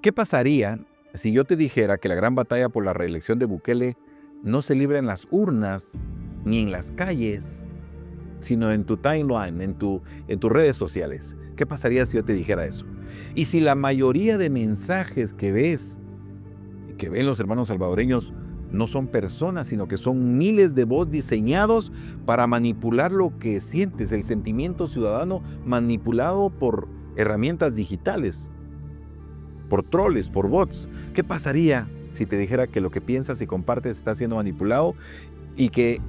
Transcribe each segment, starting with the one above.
¿Qué pasaría si yo te dijera que la gran batalla por la reelección de Bukele no se libra en las urnas ni en las calles, sino en tu timeline, en tus redes sociales? ¿Qué pasaría si yo te dijera eso? Y si la mayoría de mensajes que ves y que ven los hermanos salvadoreños no son personas, sino que son miles de bots diseñados para manipular lo que sientes, el sentimiento ciudadano manipulado por herramientas digitales, por troles, por bots? ¿Qué pasaría si te dijera que lo que piensas y compartes está siendo manipulado y que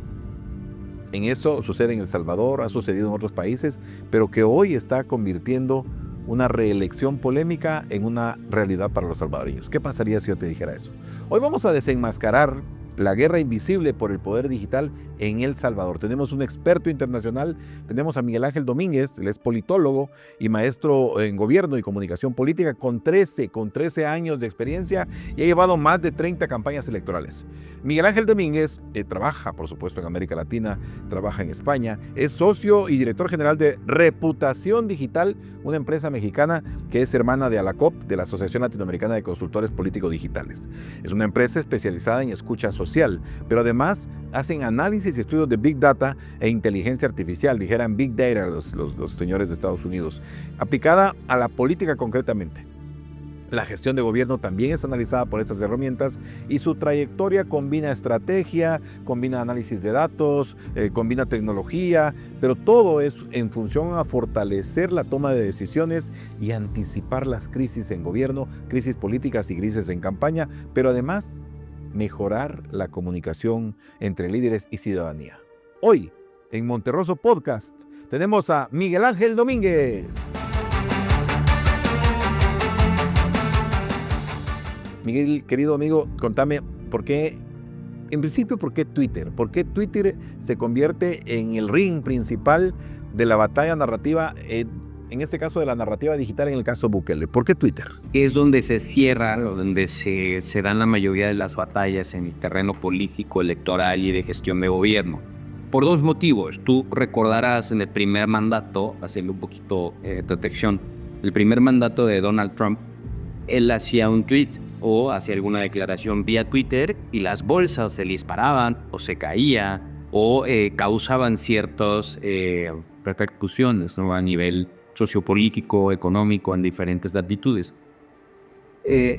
en eso sucede en El Salvador, ha sucedido en otros países, pero que hoy está convirtiendo una reelección polémica en una realidad para los salvadoreños? ¿Qué pasaría si yo te dijera eso? Hoy vamos a desenmascarar la guerra invisible por el poder digital en El Salvador. Tenemos un experto internacional, tenemos a Miguel Ángel Domínguez, él es politólogo y maestro en gobierno y comunicación política con 13 años de experiencia y ha llevado más de 30 campañas electorales. Miguel Ángel Domínguez trabaja, por supuesto, en América Latina, trabaja en España, es socio y director general de Reputación Digital, una empresa mexicana que es hermana de ALACOP, de la Asociación Latinoamericana de Consultores Políticos Digitales. Es una empresa especializada en escucha social, pero además hacen análisis y estudios de Big Data e inteligencia artificial, dijeran Big Data los señores de Estados Unidos, aplicada a la política concretamente. La gestión de gobierno también es analizada por estas herramientas y su trayectoria combina estrategia, combina análisis de datos, combina tecnología, pero todo es en función a fortalecer la toma de decisiones y anticipar las crisis en gobierno, crisis políticas y crisis en campaña, pero además mejorar la comunicación entre líderes y ciudadanía. Hoy, en Monterroso Podcast, tenemos a Miguel Ángel Domínguez. Miguel, querido amigo, contame, ¿por qué, en principio, por qué Twitter? ¿Por qué Twitter se convierte en el ring principal de la batalla narrativa, en este caso de la narrativa digital, en el caso Bukele? ¿Por qué Twitter? Es donde se cierra, donde se dan la mayoría de las batallas en el terreno político, electoral y de gestión de gobierno. Por dos motivos. Tú recordarás en el primer mandato, haciendo un poquito de detección, el primer mandato de Donald Trump, él hacía un tweet o hacía alguna declaración vía Twitter y las bolsas se disparaban o se caía o causaban ciertas repercusiones, ¿no? A nivel sociopolítico, económico, en diferentes latitudes.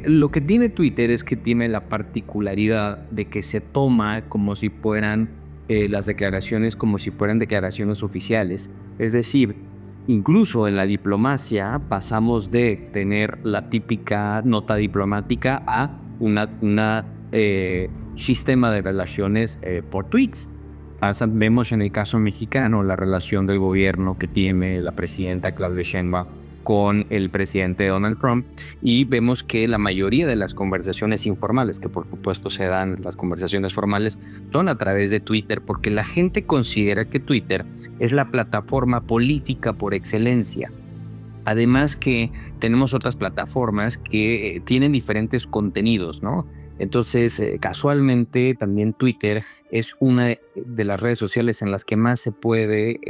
Lo que tiene Twitter es que tiene la particularidad de que se toma como si fueran las declaraciones, como si fueran declaraciones oficiales. Es decir, incluso en la diplomacia pasamos de tener la típica nota diplomática a una sistema de relaciones por tweets. Vemos en el caso mexicano la relación del gobierno que tiene la presidenta Claudia Sheinbaum con el presidente Donald Trump, y vemos que la mayoría de las conversaciones informales, que por supuesto se dan las conversaciones formales, son a través de Twitter, porque la gente considera que Twitter es la plataforma política por excelencia. Además que tenemos otras plataformas que tienen diferentes contenidos, ¿no? Entonces, casualmente también Twitter es una de las redes sociales en las que más se puede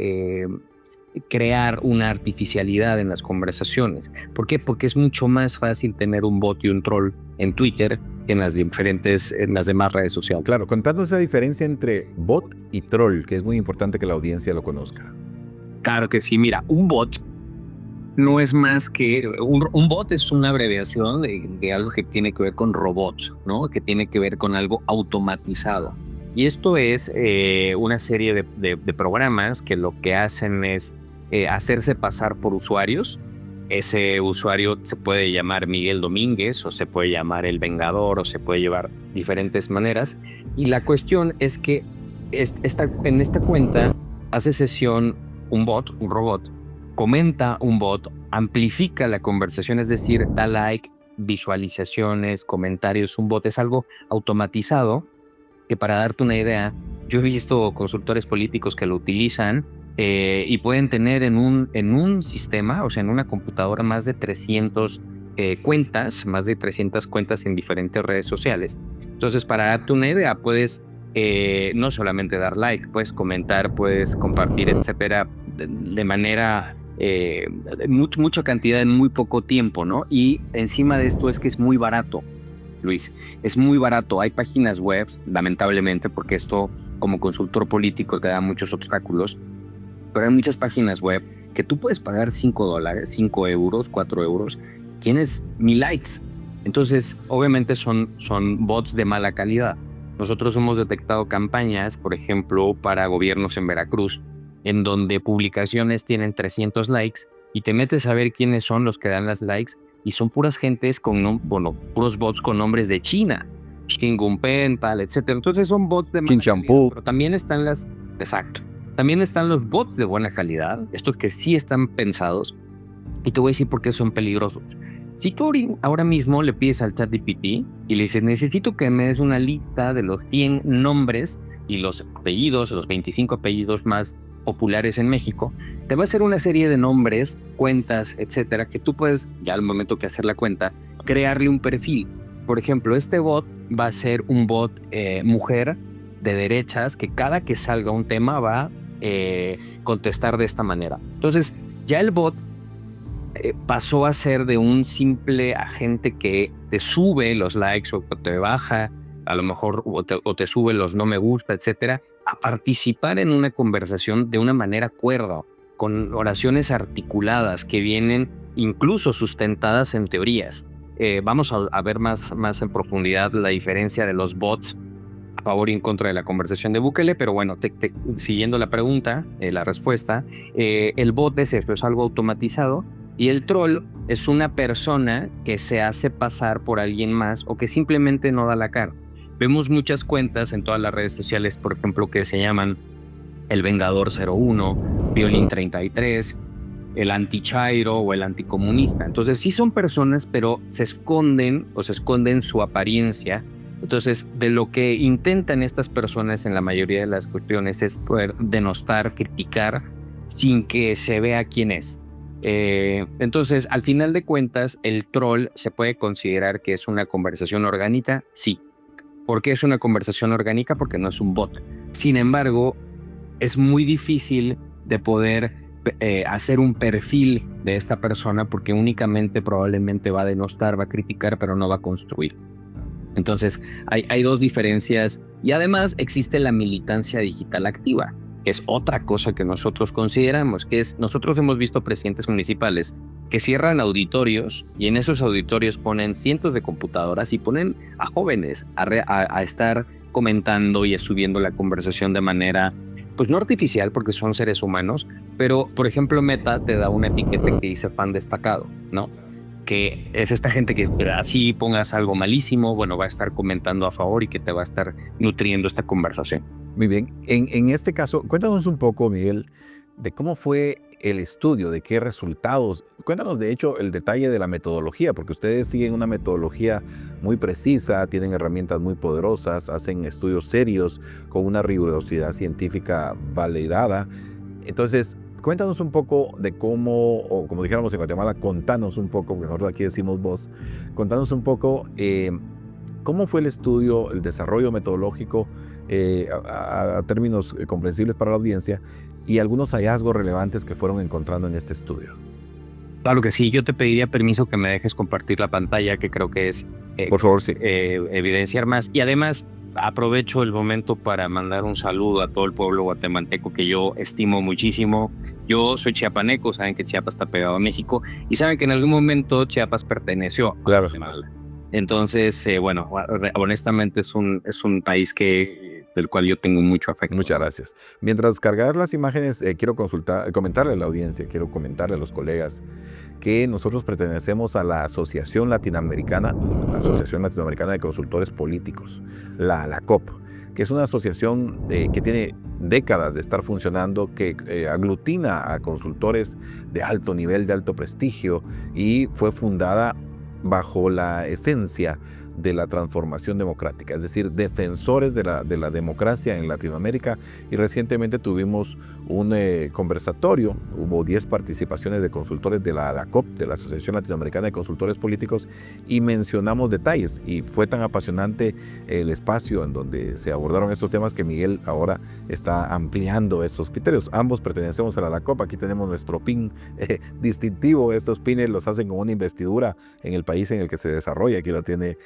crear una artificialidad en las conversaciones. ¿Por qué? Porque es mucho más fácil tener un bot y un troll en Twitter que en las demás redes sociales. Claro, contando esa diferencia entre bot y troll, que es muy importante que la audiencia lo conozca. Claro que sí, mira, un bot no es más que... Un bot es una abreviación de algo que tiene que ver con robots, ¿no? Que tiene que ver con algo automatizado. Y esto es una serie de programas que lo que hacen es hacerse pasar por usuarios. Ese usuario se puede llamar Miguel Domínguez, o se puede llamar El Vengador, o se puede llevar diferentes maneras. Y la cuestión es que en esta cuenta hace sesión un bot, un robot, comenta un bot, amplifica la conversación, es decir, da like, visualizaciones, comentarios. Un bot es algo automatizado que, para darte una idea, yo he visto consultores políticos que lo utilizan y pueden tener en un sistema, o sea, en una computadora, más de 300 cuentas en diferentes redes sociales. Entonces, para darte una idea, puedes no solamente dar like, puedes comentar, puedes compartir, etcétera, de manera mucha cantidad en muy poco tiempo, ¿no? Y encima de esto es que es muy barato, Luis. Es muy barato. Hay páginas web, lamentablemente, porque esto como consultor político te da muchos obstáculos, pero hay muchas páginas web que tú puedes pagar $5, 5 euros, 4 euros, tienes 1000 likes. Entonces, obviamente son bots de mala calidad. Nosotros hemos detectado campañas, por ejemplo, para gobiernos en Veracruz, en donde publicaciones tienen 300 likes y te metes a ver quiénes son los que dan las likes y son puras gentes puros bots con nombres de China, Xingumpen, tal, etcétera. Entonces son bots de mala calidad, pero también están exacto. También están los bots de buena calidad, estos que sí están pensados, y te voy a decir por qué son peligrosos. Si tú ahora mismo le pides al ChatGPT y le dices, necesito que me des una lista de los 100 nombres y los apellidos, los 25 apellidos más populares en México, te va a hacer una serie de nombres, cuentas, etcétera, que tú puedes, ya al momento que hacer la cuenta, crearle un perfil. Por ejemplo, este bot va a ser un bot mujer de derechas que cada que salga un tema va a contestar de esta manera. Entonces, ya el bot pasó a ser de un simple agente que te sube los likes o te baja, a lo mejor, o te sube los no me gusta, etcétera, a participar en una conversación de una manera cuerda, con oraciones articuladas que vienen incluso sustentadas en teorías. Vamos a ver más en profundidad la diferencia de los bots a favor y en contra de la conversación de Bukele, pero bueno, siguiendo la pregunta, la respuesta, el bot es esto, es algo automatizado, y el troll es una persona que se hace pasar por alguien más o que simplemente no da la cara. Vemos muchas cuentas en todas las redes sociales, por ejemplo, que se llaman El Vengador 01, Violín 33, el antichairo o el anticomunista. Entonces sí son personas, pero se esconden su apariencia. Entonces, de lo que intentan estas personas en la mayoría de las cuestiones es poder denostar, criticar, sin que se vea quién es. Entonces, al final de cuentas, el troll se puede considerar que es una conversación orgánica, sí. ¿Por qué es una conversación orgánica? Porque no es un bot. Sin embargo, es muy difícil de poder hacer un perfil de esta persona porque únicamente probablemente va a denostar, va a criticar, pero no va a construir. Entonces, hay dos diferencias y además existe la militancia digital activa, que es otra cosa que nosotros consideramos, nosotros hemos visto presidentes municipales que cierran auditorios y en esos auditorios ponen cientos de computadoras y ponen a jóvenes a estar comentando y subiendo la conversación de manera, pues no artificial porque son seres humanos, pero por ejemplo Meta te da una etiqueta que dice fan destacado, ¿no? Que es esta gente que así pongas algo malísimo, bueno, va a estar comentando a favor y que te va a estar nutriendo esta conversación. Muy bien. En este caso, cuéntanos un poco, Miguel, de cómo fue el estudio, de qué resultados. Cuéntanos, de hecho, el detalle de la metodología, porque ustedes siguen una metodología muy precisa, tienen herramientas muy poderosas, hacen estudios serios con una rigurosidad científica validada. Entonces, cuéntanos un poco de cómo, o como dijéramos en Guatemala, contanos un poco, porque nosotros aquí decimos vos, contanos un poco cómo fue el estudio, el desarrollo metodológico a términos comprensibles para la audiencia y algunos hallazgos relevantes que fueron encontrando en este estudio. Claro que sí, yo te pediría permiso que me dejes compartir la pantalla, que creo que es por favor, sí. Evidenciar más. Y además aprovecho el momento para mandar un saludo a todo el pueblo guatemalteco que yo estimo muchísimo. Yo soy chiapaneco, saben que Chiapas está pegado a México y saben que en algún momento Chiapas perteneció a Guatemala. Entonces, bueno, honestamente es un país del cual yo tengo mucho afecto. Muchas gracias. Mientras cargas las imágenes, quiero comentarle a la audiencia, quiero comentarle a los colegas que nosotros pertenecemos a la Asociación Latinoamericana de Consultores Políticos, la COP, que es una asociación que tiene décadas de estar funcionando, que aglutina a consultores de alto nivel, de alto prestigio, y fue fundada bajo la esencia de la transformación democrática, es decir, defensores de la democracia en Latinoamérica. Y recientemente tuvimos un conversatorio, hubo 10 participaciones de consultores de la ALACOP, de la Asociación Latinoamericana de Consultores Políticos, y mencionamos detalles, y fue tan apasionante el espacio en donde se abordaron estos temas que Miguel ahora está ampliando esos criterios. Ambos pertenecemos a la ALACOP, aquí tenemos nuestro pin distintivo. Estos pines los hacen como una investidura en el país en el que se desarrolla. Aquí lo tiene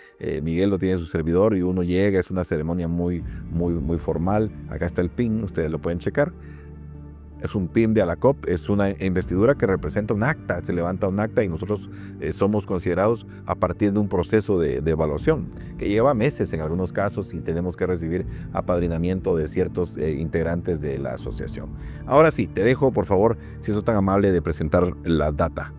Miguel, lo tiene su servidor, y uno llega, es una ceremonia muy formal. Acá está el pin, ustedes lo pueden checar. Es un pin de ALACOP, es una investidura que representa un acta, se levanta un acta, y nosotros somos considerados a partir de un proceso de evaluación que lleva meses en algunos casos, y tenemos que recibir apadrinamiento de ciertos integrantes de la asociación. Ahora sí, te dejo, por favor, si sos tan amable de presentar la data.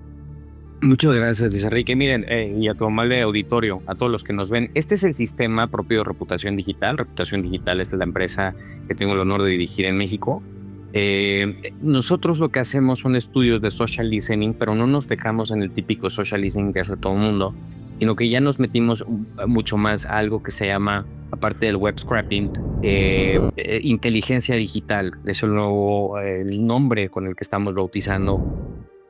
Muchas gracias, Luis Enrique. Miren, y a tu amable auditorio, a todos los que nos ven, este es el sistema propio de Reputación Digital. Reputación Digital, esta es la empresa que tengo el honor de dirigir en México. Nosotros lo que hacemos son estudios de social listening, pero no nos dejamos en el típico social listening que hace todo el mundo, sino que ya nos metimos mucho más a algo que se llama, aparte del web scraping, inteligencia digital. Eso es el nombre con el que estamos bautizando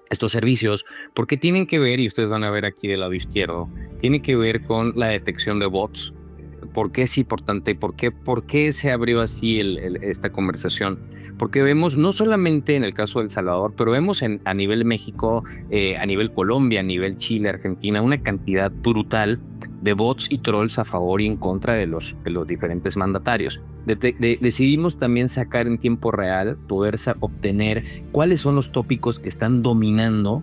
estos servicios, porque tienen que ver, y ustedes van a ver aquí del lado izquierdo, tiene que ver con la detección de bots. ¿Por qué es importante? ¿Por qué se abrió así esta conversación? Porque vemos, no solamente en el caso de El Salvador, pero vemos a nivel México, a nivel Colombia, a nivel Chile, Argentina, una cantidad brutal de bots y trolls a favor y en contra de los diferentes mandatarios. Decidimos también sacar en tiempo real, poder obtener cuáles son los tópicos que están dominando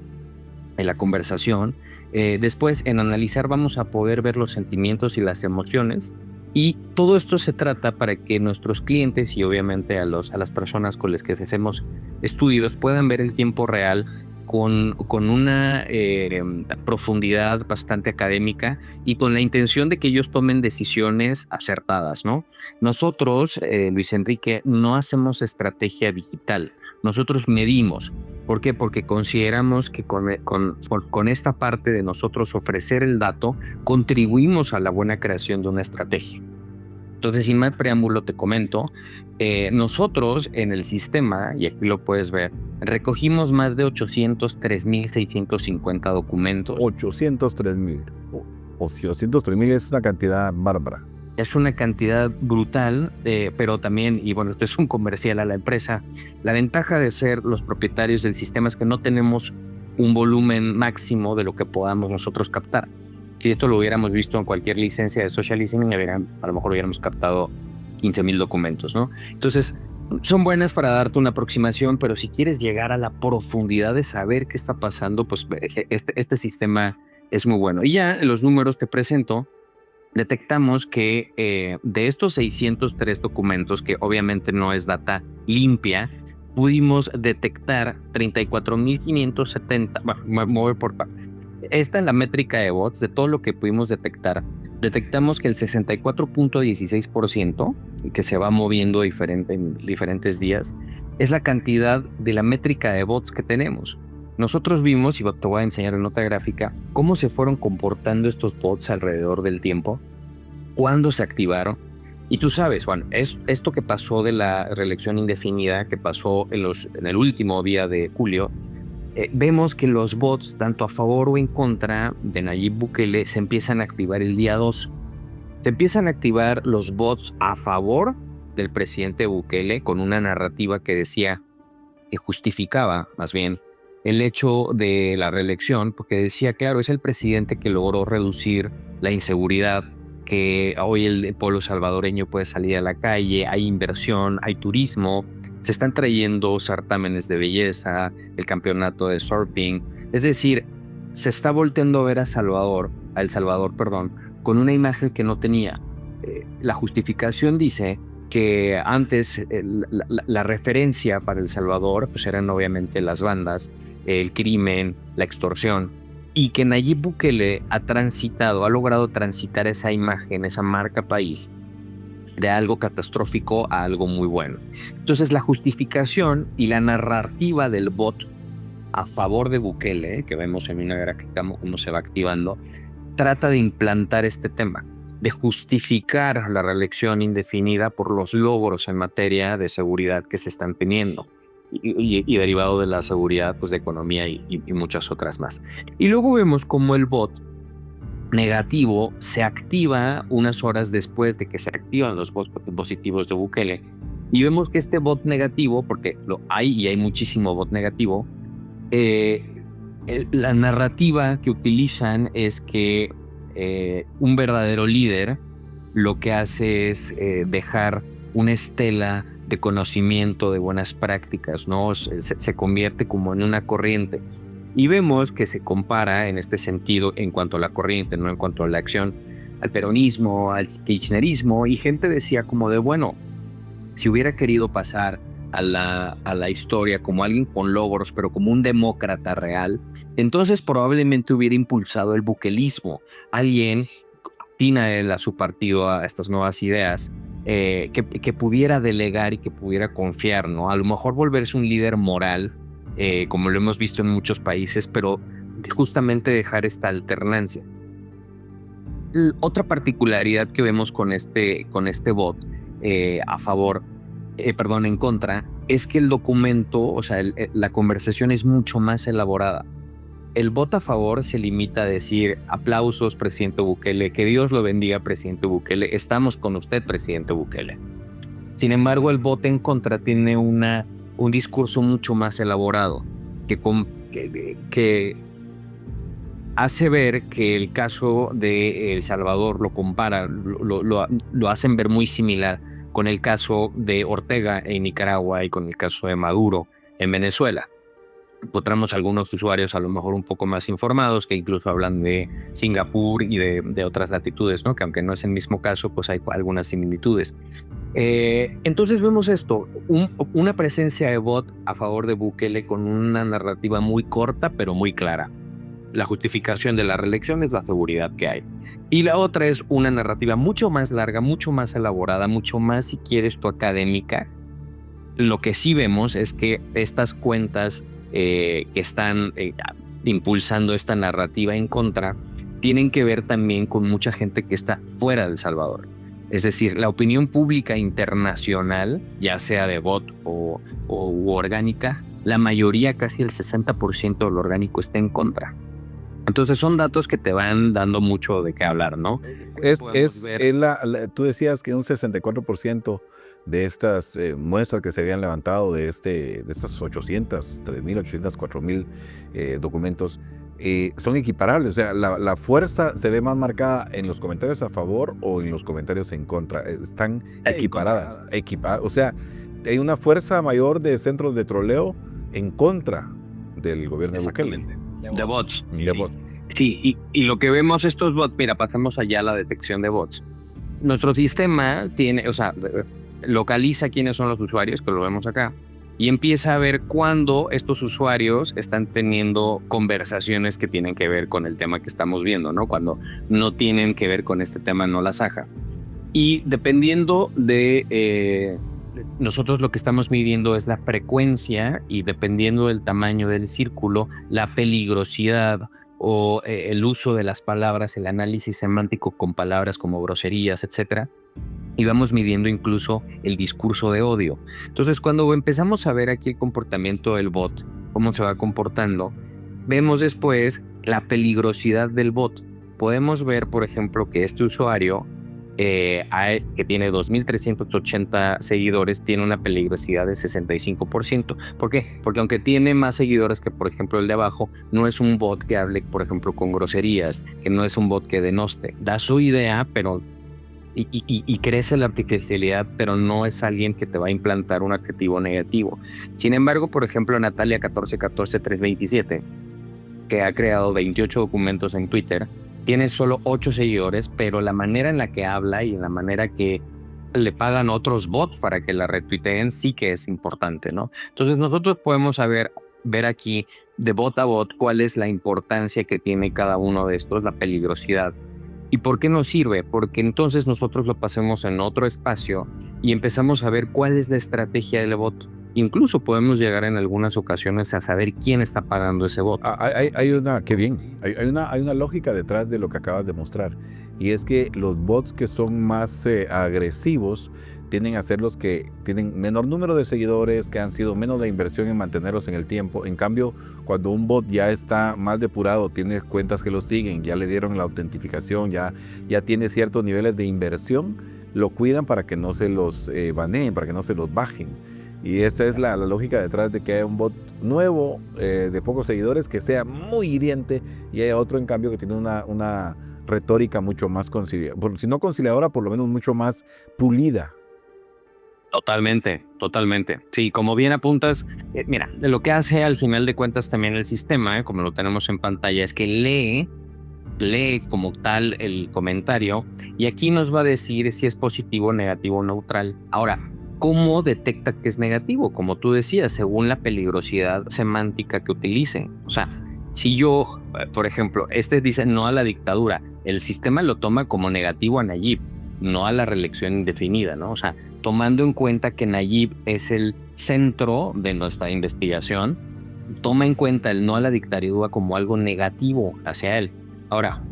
en la conversación. Después, en analizar, vamos a poder ver los sentimientos y las emociones, y todo esto se trata para que nuestros clientes y obviamente a las personas con las que hacemos estudios puedan ver en tiempo real con una profundidad bastante académica, y con la intención de que ellos tomen decisiones acertadas, ¿no? Nosotros, Luis Enrique, no hacemos estrategia digital, nosotros medimos. ¿Por qué? Porque consideramos que con esta parte de nosotros ofrecer el dato, contribuimos a la buena creación de una estrategia. Entonces, sin más preámbulo, te comento, nosotros en el sistema, y aquí lo puedes ver, recogimos más de 803,650 documentos. 803,000. 803,000 es una cantidad bárbara. Es una cantidad brutal, pero también, y bueno, esto es un comercial a la empresa, la ventaja de ser los propietarios del sistema es que no tenemos un volumen máximo de lo que podamos nosotros captar. Si esto lo hubiéramos visto en cualquier licencia de social listening, a lo mejor hubiéramos captado 15,000 documentos, ¿no? Entonces, son buenas para darte una aproximación, pero si quieres llegar a la profundidad de saber qué está pasando, pues este sistema es muy bueno. Y ya en los números te presento. Detectamos que de estos 603 documentos, que obviamente no es data limpia, pudimos detectar 34,570. Bueno, me voy por parte. Esta es la métrica de bots. De todo lo que pudimos detectar, detectamos que el 64,16%, que se va moviendo en diferentes días, es la cantidad de la métrica de bots que tenemos. Nosotros vimos, y te voy a enseñar en nota gráfica, cómo se fueron comportando estos bots alrededor del tiempo, cuándo se activaron. Y tú sabes, bueno, esto que pasó de la reelección indefinida, que pasó en el último día de julio, vemos que los bots, tanto a favor o en contra de Nayib Bukele, se empiezan a activar el día 2. Se empiezan a activar los bots a favor del presidente Bukele, con una narrativa que decía, que justificaba más bien el hecho de la reelección, porque decía, claro, es el presidente que logró reducir la inseguridad, que hoy el pueblo salvadoreño puede salir a la calle, hay inversión, hay turismo, se están trayendo certámenes de belleza, el campeonato de surfing, es decir, se está volteando a ver a El Salvador, con una imagen que no tenía. La justificación dice que antes la referencia para El Salvador pues eran obviamente las bandas, el crimen, la extorsión, y que Nayib Bukele ha logrado transitar esa imagen, esa marca país, de algo catastrófico a algo muy bueno. Entonces, la justificación y la narrativa del bot a favor de Bukele, que vemos en una gráfica cómo se va activando, trata de implantar este tema, de justificar la reelección indefinida por los logros en materia de seguridad que se están teniendo y derivado de la seguridad, pues de economía y muchas otras más. Y luego vemos cómo el bot negativo se activa unas horas después de que se activan los votos positivos de Bukele. Y vemos que este bot negativo, porque lo hay y hay muchísimo bot negativo, la narrativa que utilizan es que un verdadero líder lo que hace es dejar una estela de conocimiento, de buenas prácticas, ¿no? Se convierte como en una corriente. Y vemos que se compara en este sentido en cuanto a la corriente, no en cuanto a la acción, al peronismo, al kirchnerismo, y gente decía como de, bueno, si hubiera querido pasar a la historia como alguien con logros, pero como un demócrata real, entonces probablemente hubiera impulsado el bukelismo, alguien tina él a su partido a estas nuevas ideas, que pudiera delegar y que pudiera confiar, ¿no? A lo mejor volverse un líder moral, como lo hemos visto en muchos países, pero justamente dejar esta alternancia. Otra particularidad que vemos con este bot en contra, es que el documento, o sea, la conversación es mucho más elaborada. El bot a favor se limita a decir aplausos, presidente Bukele, que Dios lo bendiga, presidente Bukele, estamos con usted, presidente Bukele. Sin embargo, el bot en contra tiene un discurso mucho más elaborado, que hace ver que el caso de El Salvador lo compara, lo hacen ver muy similar con el caso de Ortega en Nicaragua y con el caso de Maduro en Venezuela. Encontramos algunos usuarios a lo mejor un poco más informados que incluso hablan de Singapur y de otras latitudes, ¿no? Que aunque no es el mismo caso, pues hay algunas similitudes. Entonces vemos esto, una presencia de bot a favor de Bukele con una narrativa muy corta pero muy clara. La justificación de la reelección es la seguridad que hay. Y la otra es una narrativa mucho más larga, mucho más elaborada, mucho más, si quieres tú, académica. Lo que sí vemos es que estas cuentas que están impulsando esta narrativa en contra tienen que ver también con mucha gente que está fuera de El Salvador. Es decir, la opinión pública internacional, ya sea de bot u orgánica, la mayoría, casi el 60% de lo orgánico, está en contra. Entonces son datos que te van dando mucho de qué hablar, ¿no? Tú decías que un 64% de estas muestras que se habían levantado de estas 800, 3.800, 4.000 documentos son equiparables. O sea, la fuerza se ve más marcada en los comentarios a favor o en los comentarios en contra. Están equiparadas. O sea, hay una fuerza mayor de centros de troleo en contra del gobierno de Bukele. De bots. De bots. Sí, y lo que vemos estos bots, mira, pasamos allá a la detección de bots. Nuestro sistema tiene, o sea, localiza quiénes son los usuarios, que lo vemos acá, y empieza a ver cuándo estos usuarios están teniendo conversaciones que tienen que ver con el tema que estamos viendo, ¿no? Cuando no tienen que ver con este tema, no la saja. Y dependiendo de... nosotros lo que estamos midiendo es la frecuencia, y dependiendo del tamaño del círculo, la peligrosidad o el uso de las palabras, el análisis semántico con palabras como groserías, etcétera. Y vamos midiendo incluso el discurso de odio. Entonces, cuando empezamos a ver aquí el comportamiento del bot, cómo se va comportando, vemos después la peligrosidad del bot. Podemos ver, por ejemplo, que este usuario que tiene 2.380 seguidores, tiene una peligrosidad de 65%. ¿Por qué? Porque aunque tiene más seguidores que, por ejemplo, el de abajo, no es un bot que hable, por ejemplo, con groserías, que no es un bot que denoste. Da su idea, pero y crece la artificialidad, pero no es alguien que te va a implantar un adjetivo negativo. Sin embargo, por ejemplo, Natalia 1414327, que ha creado 28 documentos en Twitter, tiene solo 8 seguidores, pero la manera en la que habla y en la manera que le pagan otros bots para que la retuiteen sí que es importante, ¿no? Entonces nosotros podemos ver aquí de bot a bot cuál es la importancia que tiene cada uno de estos, la peligrosidad. ¿Y por qué nos sirve? Porque entonces nosotros lo pasemos en otro espacio y empezamos a ver cuál es la estrategia del bot. Incluso podemos llegar en algunas ocasiones a saber quién está pagando ese bot. Hay una, qué bien, hay una lógica detrás de lo que acabas de mostrar, y es que los bots que son más agresivos tienden a ser los que tienen menor número de seguidores, que han sido menos la inversión en mantenerlos en el tiempo. En cambio, cuando un bot ya está más depurado, tiene cuentas que lo siguen, ya le dieron la autentificación, ya tiene ciertos niveles de inversión, lo cuidan para que no se los baneen, para que no se los bajen. Y esa es la lógica detrás de que haya un bot nuevo, de pocos seguidores, que sea muy hiriente, y haya otro, en cambio, que tiene una retórica mucho más conciliadora, si no conciliadora, por lo menos mucho más pulida. Totalmente, totalmente. Sí, como bien apuntas, mira, de lo que hace al final de cuentas también el sistema, como lo tenemos en pantalla, es que lee como tal el comentario y aquí nos va a decir si es positivo, negativo o neutral. Ahora, ¿cómo detecta que es negativo? Como tú decías, según la peligrosidad semántica que utilice. O sea, si yo, por ejemplo, dice no a la dictadura, el sistema lo toma como negativo a Nayib, no a la reelección indefinida, ¿no? O sea, tomando en cuenta que Nayib es el centro de nuestra investigación, toma en cuenta el no a la dictadura como algo negativo hacia él. Ahora,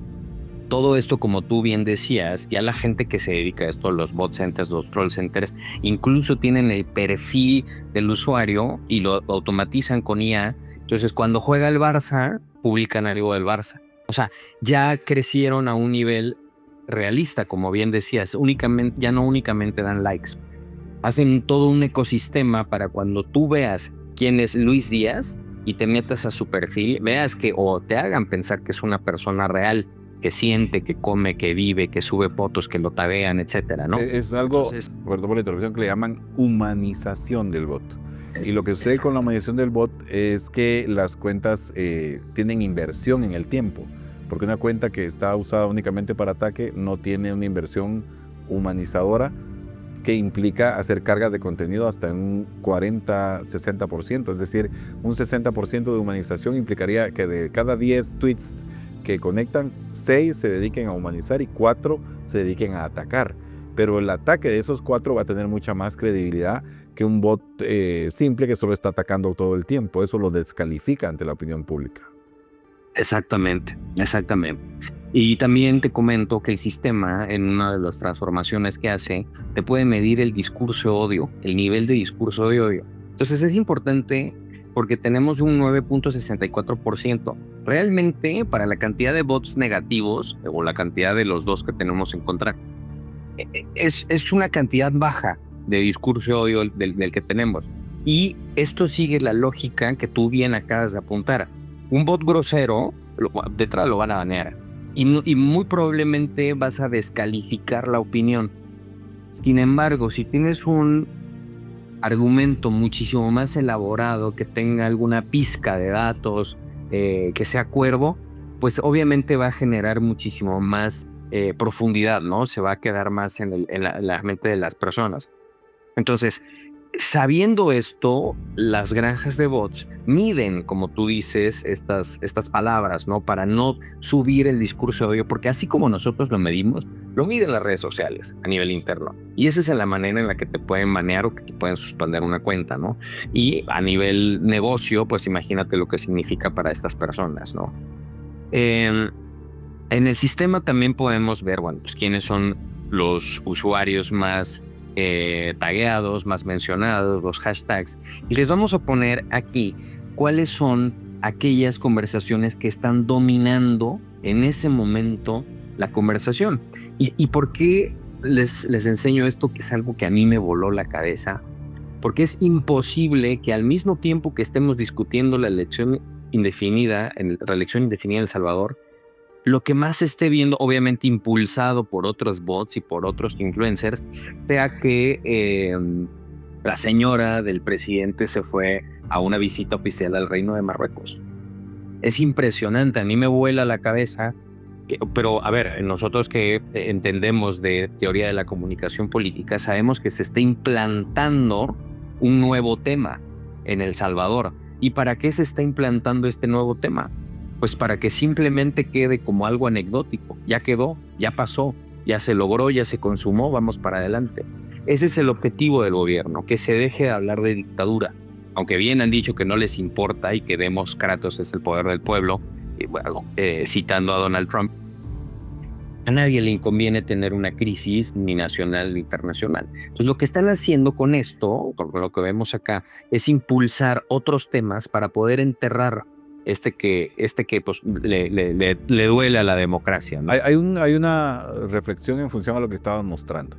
todo esto, como tú bien decías, ya la gente que se dedica a esto, los bot centers, los troll centers, incluso tienen el perfil del usuario y lo automatizan con IA. Entonces, cuando juega el Barça, publican algo del Barça. O sea, ya crecieron a un nivel realista, como bien decías, ya no únicamente dan likes. Hacen todo un ecosistema para cuando tú veas quién es Luis Díaz y te metas a su perfil, veas que o te hagan pensar que es una persona real, que siente, que come, que vive, que sube fotos, que lo taguean, etcétera, ¿no? Es algo, perdón por la interrupción, que le llaman humanización del bot. Y lo que sucede con la humanización del bot es que las cuentas tienen inversión en el tiempo, porque una cuenta que está usada únicamente para ataque no tiene una inversión humanizadora, que implica hacer cargas de contenido hasta en un 40-60%. Es decir, un 60% de humanización implicaría que de cada 10 tweets que conectan, 6 se dediquen a humanizar y 4 se dediquen a atacar. Pero el ataque de esos 4 va a tener mucha más credibilidad que un bot simple que solo está atacando todo el tiempo. Eso lo descalifica ante la opinión pública. Exactamente, exactamente. Y también te comento que el sistema, en una de las transformaciones que hace, te puede medir el discurso de odio, el nivel de discurso de odio. Entonces es importante porque tenemos un 9.64%. Realmente, para la cantidad de bots negativos, o la cantidad de los dos que tenemos en contra, es una cantidad baja de discurso de odio del que tenemos. Y esto sigue la lógica que tú bien acabas de apuntar. Un bot grosero, detrás lo van a banear. Y muy probablemente vas a descalificar la opinión. Sin embargo, si tienes un argumento muchísimo más elaborado, que tenga alguna pizca de datos, que sea cuervo, pues obviamente va a generar muchísimo más profundidad, ¿no? Se va a quedar más en la mente de las personas. Entonces, sabiendo esto, las granjas de bots miden, como tú dices, estas palabras, ¿no? Para no subir el discurso de odio, porque así como nosotros lo medimos, lo miden las redes sociales a nivel interno. Y esa es la manera en la que te pueden banear o que te pueden suspender una cuenta, ¿no? Y a nivel negocio, pues imagínate lo que significa para estas personas, ¿no? En el sistema también podemos ver, bueno, pues quiénes son los usuarios más tagueados, más mencionados, los hashtags, y les vamos a poner aquí cuáles son aquellas conversaciones que están dominando en ese momento la conversación. ¿Y por qué les enseño esto? Que es algo que a mí me voló la cabeza, porque es imposible que al mismo tiempo que estemos discutiendo la reelección indefinida en El Salvador, lo que más se esté viendo, obviamente impulsado por otros bots y por otros influencers, sea que la señora del presidente se fue a una visita oficial al Reino de Marruecos. Es impresionante, a mí me vuela la cabeza, pero a ver, nosotros que entendemos de teoría de la comunicación política, sabemos que se está implantando un nuevo tema en El Salvador. ¿Y para qué se está implantando este nuevo tema? Pues para que simplemente quede como algo anecdótico. Ya quedó, ya pasó, ya se logró, ya se consumó, vamos para adelante. ese es el objetivo del gobierno, que se deje de hablar de dictadura. Aunque bien han dicho que no les importa y que Demos Kratos es el poder del pueblo, y bueno, citando a Donald Trump, a nadie le conviene tener una crisis ni nacional ni internacional. Entonces, lo que están haciendo con esto, con lo que vemos acá, es impulsar otros temas para poder enterrar este que pues, le duele a la democracia, ¿no? Hay una reflexión en función a lo que estabas mostrando.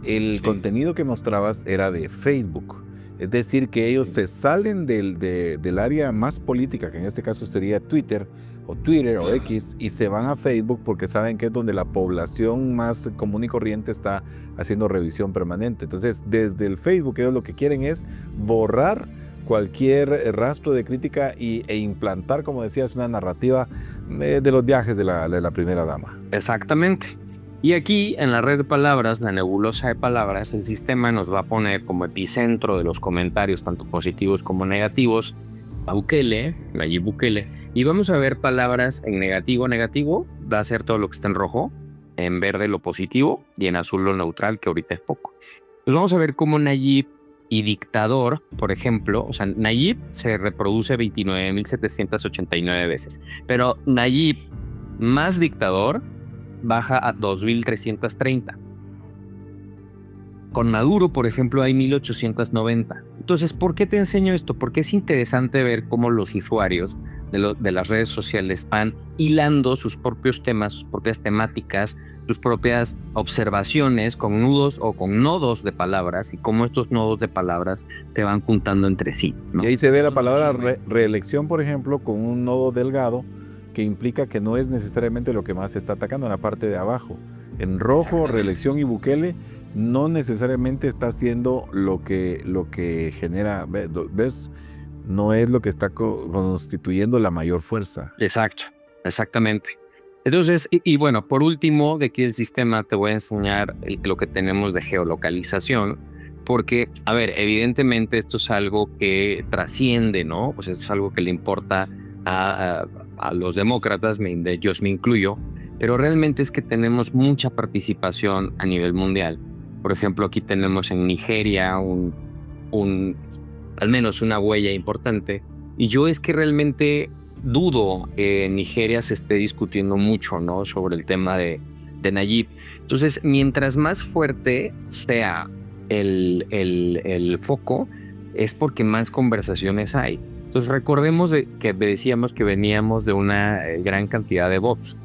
El Sí. contenido que mostrabas era de Facebook. Es decir, que ellos se salen del área más política, que en este caso sería Twitter o X, y se van a Facebook porque saben que es donde la población más común y corriente está haciendo revisión permanente. Entonces, desde el Facebook, ellos lo que quieren es borrar cualquier rastro de crítica e implantar, como decías, una narrativa de los viajes de la primera dama. Exactamente. Y aquí, en la red de palabras, la nebulosa de palabras, el sistema nos va a poner como epicentro de los comentarios, tanto positivos como negativos, a Bukele, Nayib Bukele, y vamos a ver palabras en negativo. Negativo va a ser todo lo que está en rojo, en verde lo positivo y en azul lo neutral, que ahorita es poco. Pues vamos a ver cómo Nayib y dictador, por ejemplo, o sea, Nayib se reproduce 29.789 veces, pero Nayib más dictador baja a 2.330. Con Maduro, por ejemplo, hay 1.890. Entonces, ¿por qué te enseño esto? Porque es interesante ver cómo los usuarios de las redes sociales van hilando sus propios temas, sus propias temáticas, sus propias observaciones con nudos o con nodos de palabras y cómo estos nodos de palabras te van juntando entre sí, ¿no? Y ahí se ve la palabra reelección, por ejemplo, con un nodo delgado que implica que no es necesariamente lo que más se está atacando en la parte de abajo. En rojo, reelección y Bukele no necesariamente está haciendo lo que genera, ¿ves? No es lo que está constituyendo la mayor fuerza. Exacto, exactamente. Entonces, y bueno, por último, de aquí el sistema te voy a enseñar lo que tenemos de geolocalización, porque, a ver, evidentemente esto es algo que trasciende, ¿no? Pues esto es algo que le importa a los demócratas, yo me incluyo, pero realmente es que tenemos mucha participación a nivel mundial. Por ejemplo, aquí tenemos en Nigeria al menos una huella importante, y yo es que realmente dudo que en Nigeria se esté discutiendo mucho, ¿no? Sobre el tema de Nayib. Entonces, mientras más fuerte sea el foco, es porque más conversaciones hay. Entonces, recordemos que decíamos que veníamos de una gran cantidad de bots.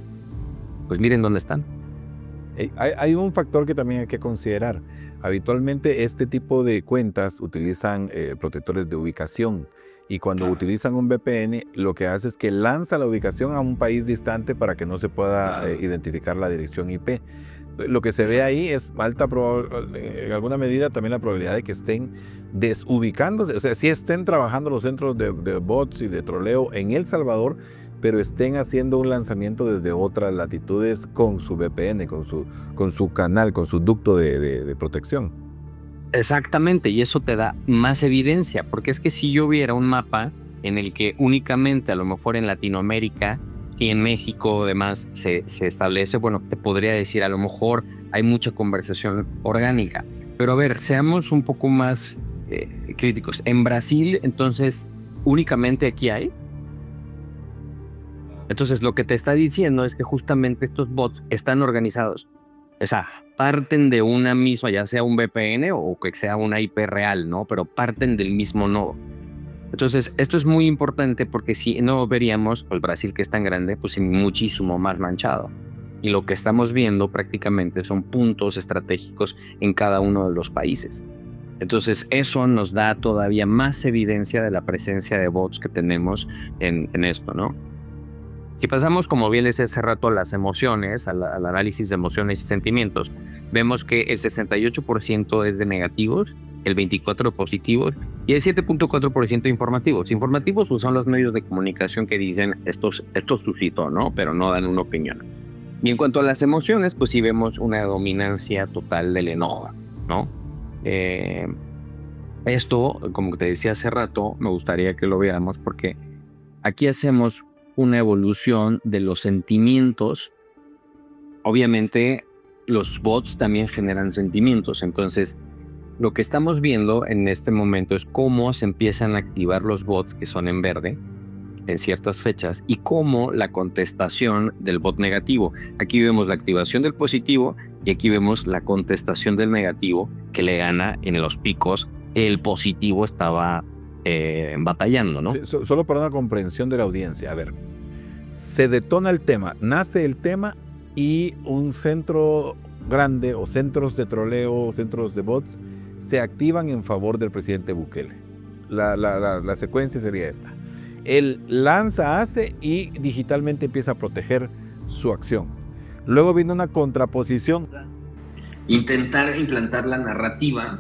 Pues miren dónde están. Hay un factor que también hay que considerar. Habitualmente este tipo de cuentas utilizan protectores de ubicación, y cuando utilizan un VPN lo que hace es que lanza la ubicación a un país distante para que no se pueda identificar la dirección IP. Lo que se ve ahí es en alguna medida también la probabilidad de que estén desubicándose, o sea, sí estén trabajando los centros de bots y de troleo en El Salvador, pero estén haciendo un lanzamiento desde otras latitudes con su VPN, con su canal, con su ducto de protección. Exactamente, y eso te da más evidencia, porque es que si yo viera un mapa en el que únicamente a lo mejor en Latinoamérica y en México además se establece, bueno, te podría decir a lo mejor hay mucha conversación orgánica, pero a ver, seamos un poco más críticos. En Brasil, entonces, únicamente aquí hay. Entonces, lo que te está diciendo es que justamente estos bots están organizados. O sea, parten de una misma, ya sea un VPN o que sea una IP real, ¿no? Pero parten del mismo nodo. Entonces, esto es muy importante porque si no veríamos el Brasil, que es tan grande, pues muchísimo más manchado. Y lo que estamos viendo prácticamente son puntos estratégicos en cada uno de los países. Entonces, eso nos da todavía más evidencia de la presencia de bots que tenemos en esto, ¿no? Si pasamos, como bien les decía hace rato, a las emociones, al análisis de emociones y sentimientos, vemos que el 68% es de negativos, el 24% positivos y el 7.4% informativos. Informativos pues, son los medios de comunicación que dicen esto suscitó, ¿no? Pero no dan una opinión. Y en cuanto a las emociones, pues sí vemos una dominancia total del enojo, ¿no? Esto, como te decía hace rato, me gustaría que lo viéramos porque aquí hacemos una evolución de los sentimientos. Obviamente, los bots también generan sentimientos. Entonces, lo que estamos viendo en este momento es cómo se empiezan a activar los bots que son en verde en ciertas fechas y cómo la contestación del bot negativo. Aquí vemos la activación del positivo y aquí vemos la contestación del negativo que le gana en los picos. El positivo estaba batallando, ¿no? Sí, solo para una comprensión de la audiencia. A ver, se detona el tema, nace el tema y un centro grande o centros de troleo, centros de bots, se activan en favor del presidente Bukele. La secuencia sería esta. Él lanza, hace y digitalmente empieza a proteger su acción. Luego viene una contraposición. Intentar implantar la narrativa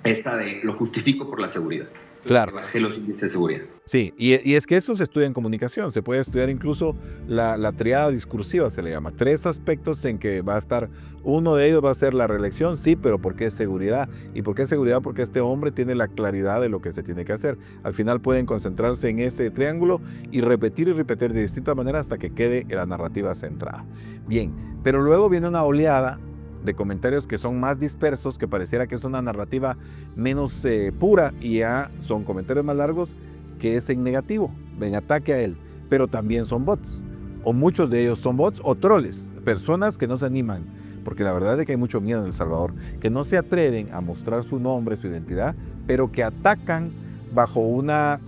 esta de lo justifico por la seguridad. Claro. Que bajé los índices de seguridad. Sí, y es que eso se estudia en comunicación. Se puede estudiar incluso la triada discursiva, se le llama. 3 aspectos en que va a estar, uno de ellos va a ser la reelección, sí, pero ¿por qué seguridad? ¿Y por qué seguridad? Porque este hombre tiene la claridad de lo que se tiene que hacer. Al final pueden concentrarse en ese triángulo y repetir de distintas maneras hasta que quede la narrativa centrada. Bien, pero luego viene una oleada de comentarios que son más dispersos, que pareciera que es una narrativa menos pura, y ya son comentarios más largos que es en negativo, en ataque a él, pero también son bots, o muchos de ellos son bots o troles, personas que no se animan, porque la verdad es que hay mucho miedo en El Salvador, que no se atreven a mostrar su nombre, su identidad, pero que atacan bajo una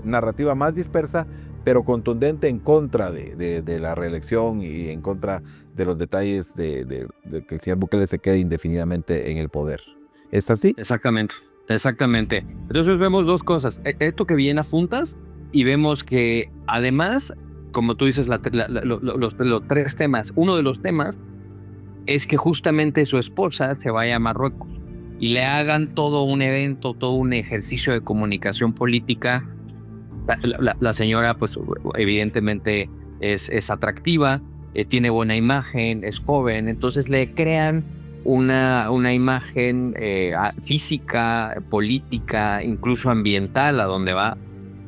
narrativa más dispersa, pero contundente en contra de la reelección y en contra de los detalles de que el señor Bukele se quede indefinidamente en el poder. ¿Es así? Exactamente, exactamente. Entonces vemos 2 cosas. Esto que viene a juntas y vemos que además, como tú dices, los 3 temas. Uno de los temas es que justamente su esposa se vaya a Marruecos y le hagan todo un evento, todo un ejercicio de comunicación política. La señora, pues evidentemente es atractiva, tiene buena imagen, es joven, entonces le crean una imagen física, política, incluso ambiental a donde va,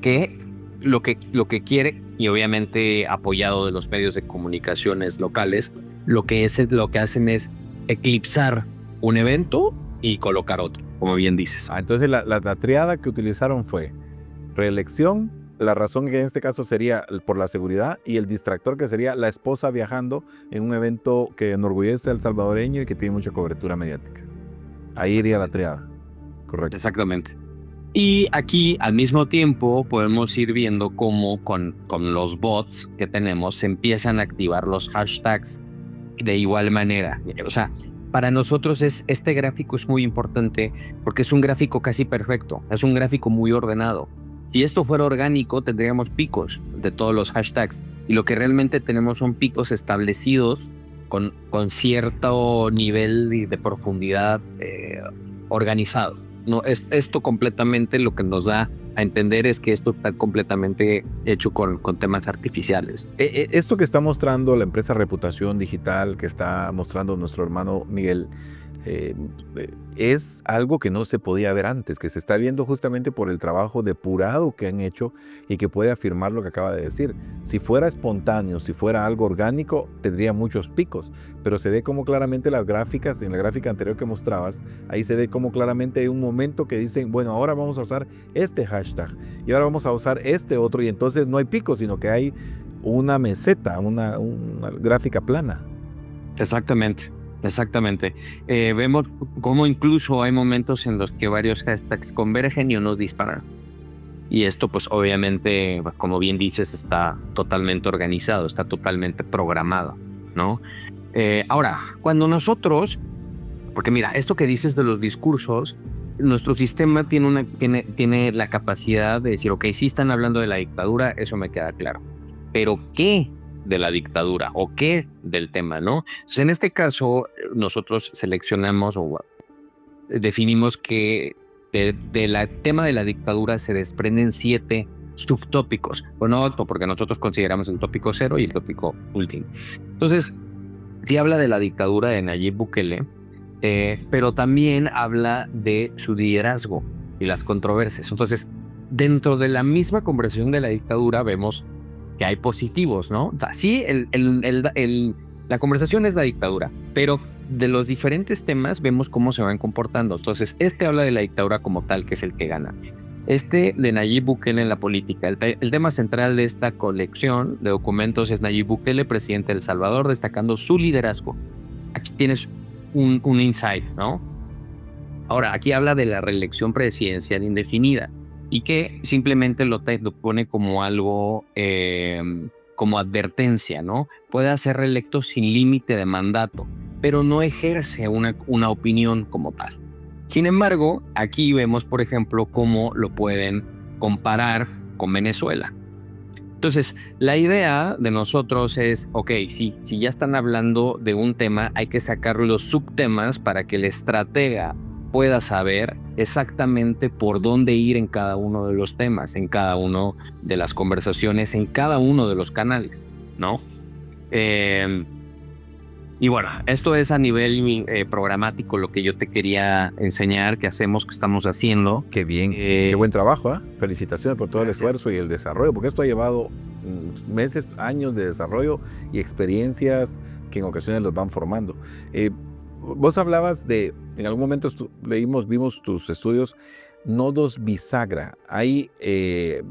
que lo que quiere, y obviamente apoyado de los medios de comunicaciones locales, lo que hacen es eclipsar un evento y colocar otro, como bien dices. Entonces la triada que utilizaron fue reelección, la razón que en este caso sería por la seguridad, y el distractor que sería la esposa viajando en un evento que enorgullece al salvadoreño y que tiene mucha cobertura mediática. Ahí iría la triada. Correcto. Exactamente. Y aquí al mismo tiempo podemos ir viendo cómo con los bots que tenemos se empiezan a activar los hashtags de igual manera. O sea, para nosotros este gráfico es muy importante porque es un gráfico casi perfecto, es un gráfico muy ordenado. Si esto fuera orgánico, tendríamos picos de todos los hashtags, y lo que realmente tenemos son picos establecidos con cierto nivel de profundidad organizado. No, esto completamente lo que nos da a entender es que esto está completamente hecho con temas artificiales. Esto que está mostrando la empresa Reputación Digital, que está mostrando nuestro hermano Miguel, es algo que no se podía ver antes, que se está viendo justamente por el trabajo depurado que han hecho y que puede afirmar lo que acaba de decir. Si fuera espontáneo, si fuera algo orgánico, tendría muchos picos, pero se ve como claramente las gráficas, en la gráfica anterior que mostrabas, ahí se ve como claramente hay un momento que dicen, bueno, ahora vamos a usar este hashtag y ahora vamos a usar este otro, y entonces no hay picos, sino que hay una meseta, una gráfica plana. Exactamente. Exactamente. Vemos cómo incluso hay momentos en los que varios hashtags convergen y unos disparan. Y esto pues obviamente, como bien dices, está totalmente organizado, está totalmente programado, ¿no? Ahora, cuando nosotros, porque mira, esto que dices de los discursos, nuestro sistema tiene la capacidad de decir, ok, sí están hablando de la dictadura, eso me queda claro. Pero ¿qué de la dictadura o qué del tema, ¿no? Entonces, en este caso, nosotros seleccionamos o definimos que del tema de la dictadura se desprenden 7 subtópicos, bueno, porque nosotros consideramos el tópico 0 y el tópico último. Entonces, sí habla de la dictadura de Nayib Bukele, pero también habla de su liderazgo y las controversias. Entonces, dentro de la misma conversación de la dictadura vemos que hay positivos, ¿no? O sea, sí, la conversación es la dictadura, pero de los diferentes temas vemos cómo se van comportando. Entonces, habla de la dictadura como tal, que es el que gana. De Nayib Bukele en la política. El tema central de esta colección de documentos es Nayib Bukele, presidente de El Salvador, destacando su liderazgo. Aquí tienes un insight, ¿no? Ahora, aquí habla de la reelección presidencial indefinida y que simplemente lo pone como algo, como advertencia, ¿no? Puede ser reelecto sin límite de mandato, pero no ejerce una opinión como tal. Sin embargo, aquí vemos, por ejemplo, cómo lo pueden comparar con Venezuela. Entonces, la idea de nosotros es, ok, si ya están hablando de un tema, hay que sacar los subtemas para que el estratega pueda saber exactamente por dónde ir en cada uno de los temas, en cada uno de las conversaciones, en cada uno de los canales, ¿no? Y bueno, esto es a nivel programático lo que yo te quería enseñar, que hacemos, que estamos haciendo. Qué bien, qué buen trabajo, ¿eh? Felicitaciones por todo Gracias. el esfuerzo y el desarrollo, porque esto ha llevado meses, años de desarrollo y experiencias que en ocasiones los van formando. Vos hablabas de, en algún momento vimos tus estudios, nodos bisagra. Ahí,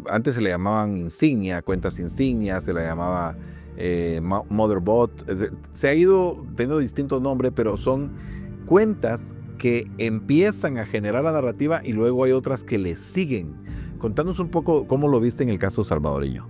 antes se le llamaban insignia, cuentas insignia, se le llamaba Motherbot. Se ha ido teniendo distintos nombres, pero son cuentas que empiezan a generar la narrativa y luego hay otras que le siguen. Contanos un poco cómo lo viste en el caso salvadoreño.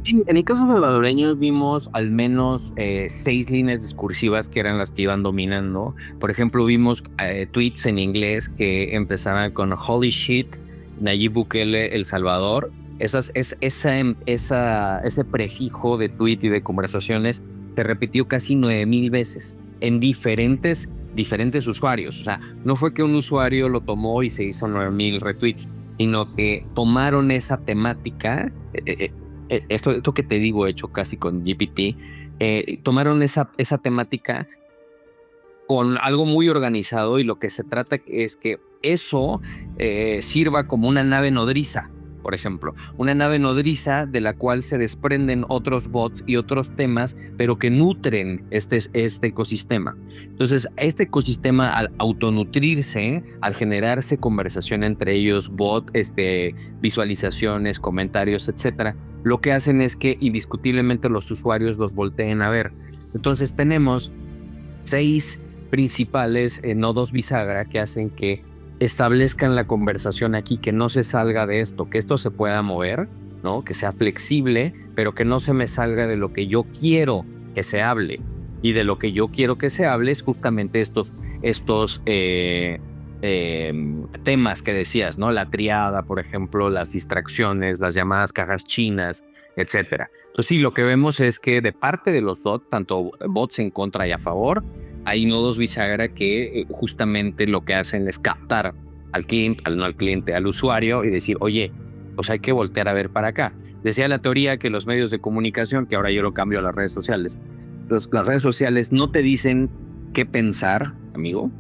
Sí, en el caso salvadoreño vimos al menos 6 líneas discursivas que eran las que iban dominando. Por ejemplo, vimos tweets en inglés que empezaban con "Holy shit, Nayib Bukele, El Salvador". Ese prefijo de tweet y de conversaciones se repitió casi 9,000 veces en diferentes usuarios. O sea, no fue que un usuario lo tomó y se hizo 9,000 retweets, sino que tomaron esa temática. Esto que te digo, hecho casi con GPT, tomaron esa temática con algo muy organizado, y lo que se trata es que eso sirva como una nave nodriza, por ejemplo, una nave nodriza de la cual se desprenden otros bots y otros temas, pero que nutren este ecosistema. Entonces, este ecosistema, al autonutrirse, al generarse conversación entre ellos, visualizaciones, comentarios, etcétera, lo que hacen es que indiscutiblemente los usuarios los volteen a ver. Entonces, tenemos 6 principales nodos bisagra que hacen que establezcan la conversación aquí, que no se salga de esto, que esto se pueda mover, ¿no? Que sea flexible, pero que no se me salga de lo que yo quiero que se hable. Y de lo que yo quiero que se hable es justamente estos temas que decías, ¿no? La triada, por ejemplo, las distracciones, las llamadas cajas chinas, etcétera. Entonces, sí, lo que vemos es que de parte de los bots, tanto bots en contra y a favor, hay nodos bisagra que justamente lo que hacen es captar al cliente, al usuario, y decir, oye, pues hay que voltear a ver para acá. Decía la teoría que los medios de comunicación, que ahora yo lo cambio a las redes sociales, las redes sociales no te dicen qué pensar, amigo,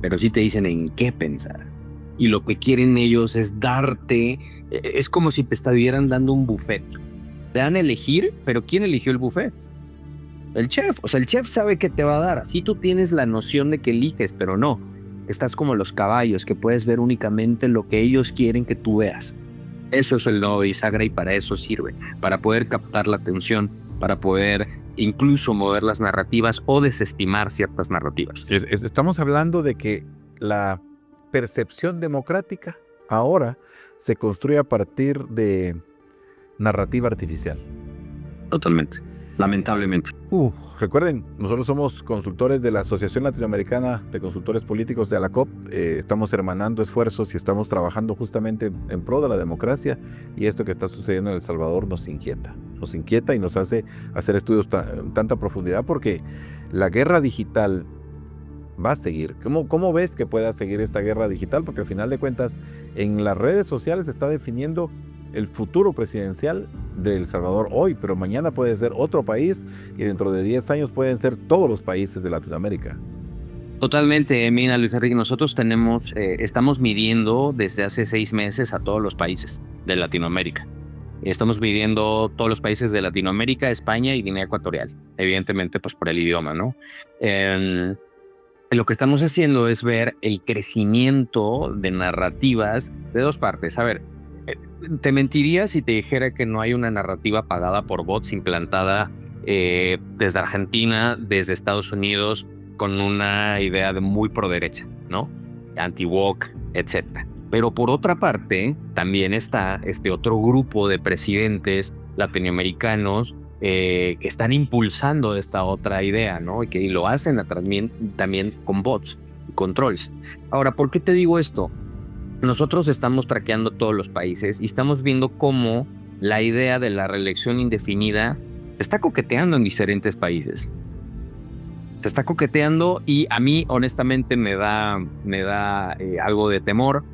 pero sí te dicen en qué pensar. Y lo que quieren ellos es darte, es como si te estuvieran dando un buffet. Te dan a elegir, pero ¿quién eligió el buffet? El chef. O sea, el chef sabe qué te va a dar. Así tú tienes la noción de que eliges, pero no. Estás como los caballos, que puedes ver únicamente lo que ellos quieren que tú veas. Eso es el nodo bisagra, y para eso sirve, para poder captar la atención, para poder incluso mover las narrativas o desestimar ciertas narrativas. Estamos hablando de que la percepción democrática ahora se construye a partir de narrativa artificial. Totalmente, lamentablemente. Recuerden, nosotros somos consultores de la Asociación Latinoamericana de Consultores Políticos de ALACOP. Estamos hermanando esfuerzos y estamos trabajando justamente en pro de la democracia, y esto que está sucediendo en El Salvador nos inquieta y nos hace hacer estudios en tanta profundidad, porque la guerra digital va a seguir. ¿Cómo ves que pueda seguir esta guerra digital? Porque al final de cuentas, en las redes sociales se está definiendo el futuro presidencial de El Salvador hoy, pero mañana puede ser otro país, y dentro de 10 años pueden ser todos los países de Latinoamérica. Totalmente, mira, Luis Enrique, nosotros estamos midiendo desde hace 6 meses a todos los países de Latinoamérica. Estamos midiendo todos los países de Latinoamérica, España y Guinea Ecuatorial, evidentemente pues por el idioma, ¿no? Lo que estamos haciendo es ver el crecimiento de narrativas de dos partes. A ver, te mentiría si te dijera que no hay una narrativa pagada por bots implantada desde Argentina, desde Estados Unidos, con una idea de muy pro derecha, ¿no? Anti-woke, etcétera. Pero por otra parte, también está este otro grupo de presidentes latinoamericanos que están impulsando esta otra idea, ¿no? Y que lo hacen también con bots y con trolls. Ahora, ¿por qué te digo esto? Nosotros estamos traqueando todos los países y estamos viendo cómo la idea de la reelección indefinida se está coqueteando en diferentes países. Se está coqueteando y a mí honestamente me da algo de temor.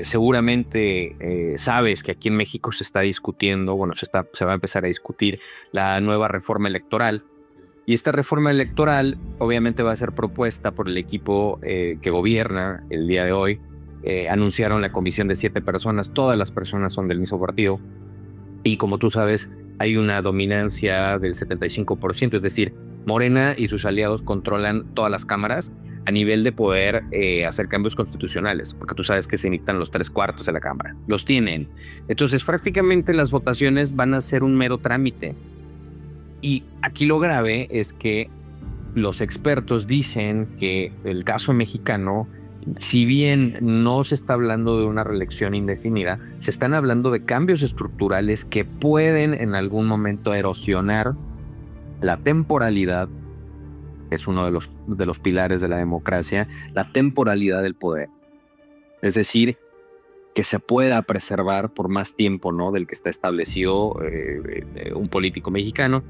Seguramente sabes que aquí en México se está discutiendo, bueno, se va a empezar a discutir la nueva reforma electoral. Y esta reforma electoral obviamente va a ser propuesta por el equipo que gobierna el día de hoy. Anunciaron la comisión de 7 personas, todas las personas son del mismo partido. Y como tú sabes, hay una dominancia del 75%, es decir, Morena y sus aliados controlan todas las cámaras a nivel de poder hacer cambios constitucionales, porque tú sabes que se necesitan los 3/4 de la Cámara. Los tienen. Entonces, prácticamente las votaciones van a ser un mero trámite. Y aquí lo grave es que los expertos dicen que el caso mexicano, si bien no se está hablando de una reelección indefinida, se están hablando de cambios estructurales que pueden en algún momento erosionar la temporalidad, que es uno de los pilares de la democracia, la temporalidad del poder. Es decir, que se pueda preservar por más tiempo, ¿no?, del que está establecido un político mexicano,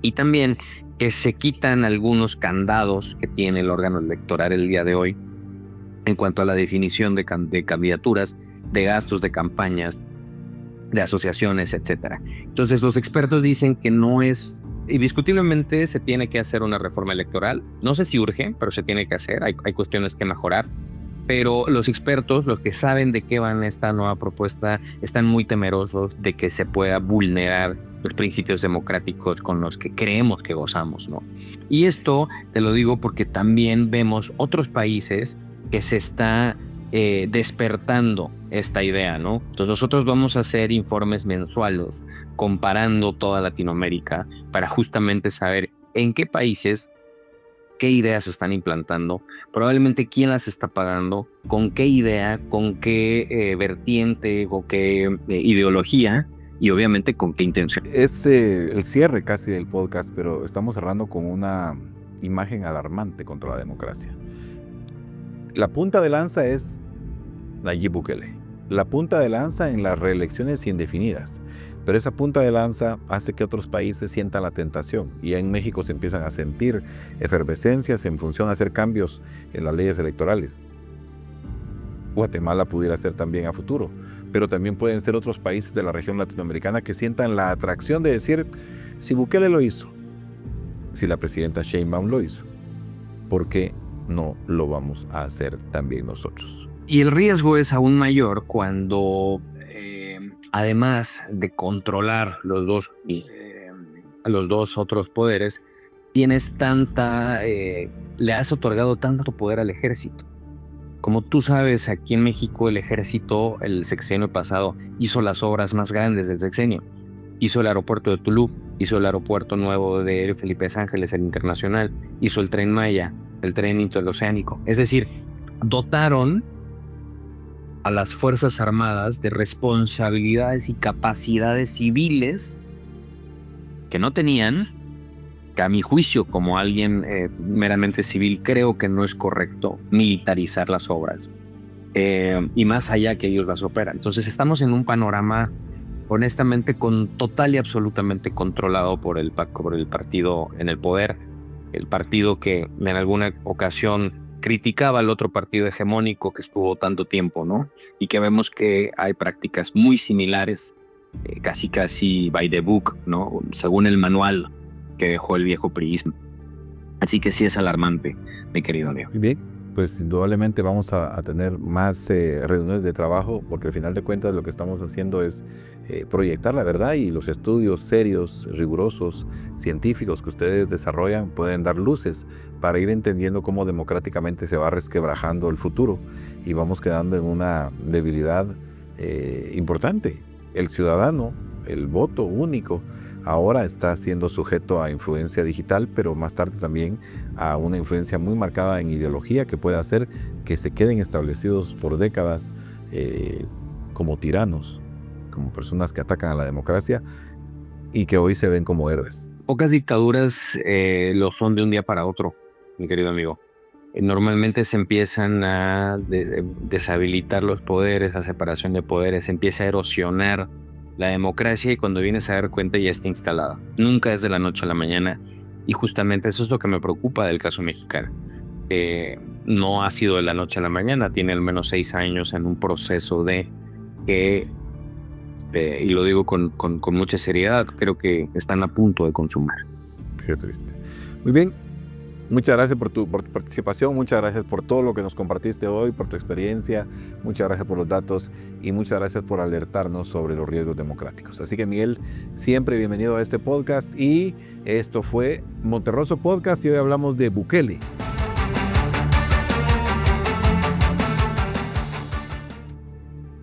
y también que se quitan algunos candados que tiene el órgano electoral el día de hoy en cuanto a la definición de candidaturas, de gastos de campañas, de asociaciones, etcétera. Entonces los expertos dicen que no es, indiscutiblemente se tiene que hacer una reforma electoral. No sé si urge, pero se tiene que hacer. Hay cuestiones que mejorar. Pero los expertos, los que saben de qué van esta nueva propuesta, están muy temerosos de que se pueda vulnerar los principios democráticos con los que creemos que gozamos, ¿no? Y esto te lo digo porque también vemos otros países que se está despertando esta idea, ¿no? Entonces nosotros vamos a hacer informes mensuales comparando toda Latinoamérica para justamente saber en qué países, qué ideas se están implantando, probablemente quién las está pagando, con qué idea, con qué vertiente o qué ideología y obviamente con qué intención. Es el cierre casi del podcast, pero estamos cerrando con una imagen alarmante contra la democracia. La punta de lanza es Nayib Bukele. La punta de lanza en las reelecciones indefinidas. Pero esa punta de lanza hace que otros países sientan la tentación. Y en México se empiezan a sentir efervescencias en función de hacer cambios en las leyes electorales. Guatemala pudiera ser también a futuro. Pero también pueden ser otros países de la región latinoamericana que sientan la atracción de decir, si Bukele lo hizo, si la presidenta Sheinbaum lo hizo, ¿por qué no lo vamos a hacer también nosotros? Y el riesgo es aún mayor cuando, además de controlar los dos otros poderes, tienes le has otorgado tanto poder al ejército. Como tú sabes, aquí en México el ejército, el sexenio pasado, hizo las obras más grandes del sexenio. Hizo el aeropuerto de Tulum, hizo el aeropuerto nuevo de Felipe Ángeles, el internacional, hizo el Tren Maya, el tren interoceánico. Es decir, dotaron a las Fuerzas Armadas de responsabilidades y capacidades civiles que no tenían, que a mi juicio, como alguien meramente civil, creo que no es correcto militarizar las obras. Y más allá que ellos las operan. Entonces estamos en un panorama, honestamente, total y absolutamente controlado por el partido en el poder, el partido que en alguna ocasión criticaba al otro partido hegemónico que estuvo tanto tiempo, ¿no? Y que vemos que hay prácticas muy similares, casi by the book, ¿no? Según el manual que dejó el viejo priismo. Así que sí es alarmante, mi querido Leo. Bien, pues indudablemente vamos a tener más reuniones de trabajo, porque al final de cuentas lo que estamos haciendo es proyectar la verdad, y los estudios serios, rigurosos, científicos que ustedes desarrollan pueden dar luces para ir entendiendo cómo democráticamente se va resquebrajando el futuro y vamos quedando en una debilidad importante. El ciudadano, el voto único, ahora está siendo sujeto a influencia digital, pero más tarde también a una influencia muy marcada en ideología que puede hacer que se queden establecidos por décadas como tiranos, como personas que atacan a la democracia y que hoy se ven como héroes. Pocas dictaduras lo son de un día para otro, mi querido amigo. Normalmente se empiezan a deshabilitar los poderes, la separación de poderes, se empieza a erosionar la democracia y cuando vienes a dar cuenta ya está instalada. Nunca es de la noche a la mañana y justamente eso es lo que me preocupa del caso mexicano. No ha sido de la noche a la mañana, tiene al menos 6 años en un proceso de que, y lo digo con mucha seriedad, creo que están a punto de consumar. Qué triste. Muy bien. Muchas gracias por tu participación, muchas gracias por todo lo que nos compartiste hoy, por tu experiencia, muchas gracias por los datos y muchas gracias por alertarnos sobre los riesgos democráticos. Así que Miguel, siempre bienvenido a este podcast y esto fue Monterroso Podcast y hoy hablamos de Bukele.